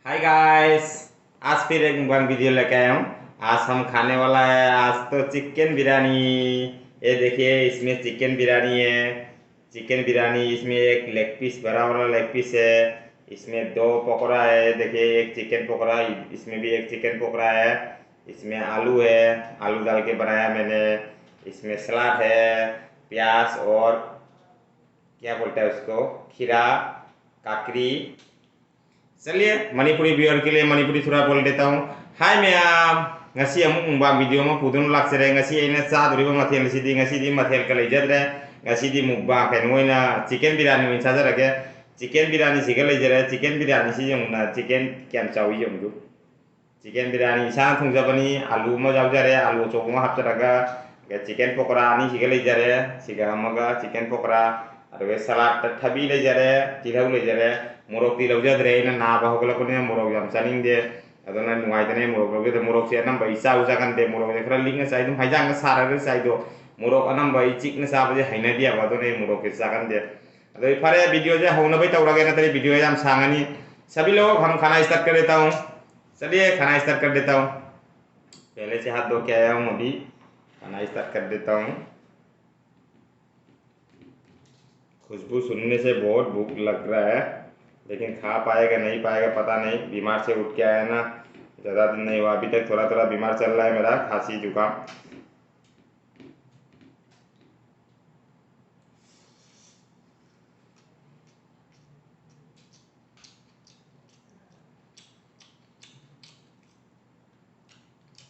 Hi guys. आज फिर एक मुगबांग वीडियो लेके आया हूँ। आज हम खाने वाला है आज तो चिकन बिरयानी। ये देखिए इसमें चिकन बिरयानी है। चिकन बिरयानी इसमें एक लेग पीस बड़ा वाला लेग पीस है। इसमें दो पकौड़ा है, देखिए एक चिकन पकौड़ा, इसमें भी एक चिकन पकौड़ा है। इसमें आलू है, आलू डाल के बनाया मैंने। इसमें सलाद है, प्याज और क्या बोलते हैं उसको, खीरा, काकरी। चलिए मणिपुरी व्यूअर के लिए मणिपुरी थोड़ा बोल देता हूँ। Hi ma'am, ngasi amuk mukbang video mo pudun laksere ngasi ina sa duri ngasi di mathel ka leijadre ngasi di mukbang kai ngoina chicken biryani min saja rake chicken biryani siga leijare chicken biryani si yung na chicken kyam chawi yung du chicken biryani sa thungjabani alu mo jawjare alu chok mo hapjaraga chicken pokora ani siga leijare siga hamaga chicken pokora aduh salad thabi leijare tilau leijare morok tilau jadre ina na bahogala kone morok jam saning de adona nuai tane morok loge de morok se nam bai sa uja kan de morok de khara ling sai dum haijang sara re sai do morok anam bai chik na sa baje haina dia ba do ne morok ke sa kan de ado fare video je houna bai tawra ge na tare video jam sangani सभी लोग हम खाना start कर देता हूँ। चलिए खाना start कर देता हूँ। पहले से हाथ धो के आया हूँ, अभी खाना स्टार्ट कर देता हूँ। खुशबू सुनने से बहुत भूख लग रहा है, लेकिन खा पाएगा नहीं पाएगा पता नहीं। बीमार से उठ के आया ना, ज़्यादा दिन नहीं हुआ, अभी तक थोड़ा थोड़ा बीमार चल रहा है मेरा, खांसी जुकाम।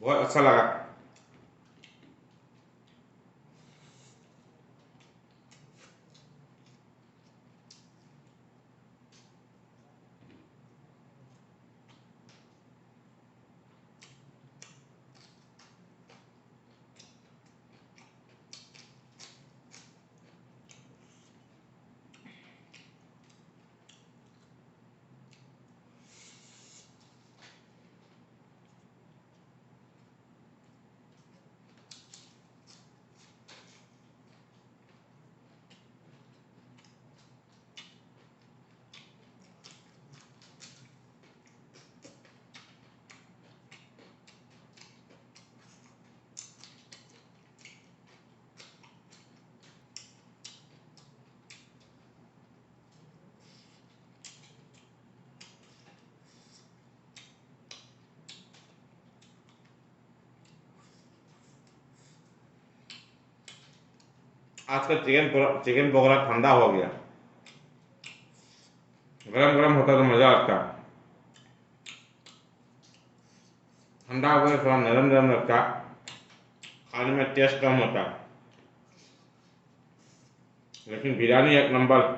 बहुत अच्छा लगा। आज का चिकन पकौड़ा ठंडा हो गया, गरम गरम होता तो मज़ा आता। ठंडा हो गया थोड़ा नरम नरम लगता, खाने में टेस्ट कम होता, लेकिन बिरयानी एक नंबर।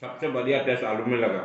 सबसे बढ़िया टेस्ट आलू में लगा।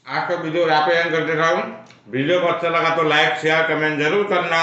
आज का वीडियो यहाँ पे एंड कर देता हूँ। वीडियो को अच्छा लगा तो लाइक शेयर कमेंट जरूर करना।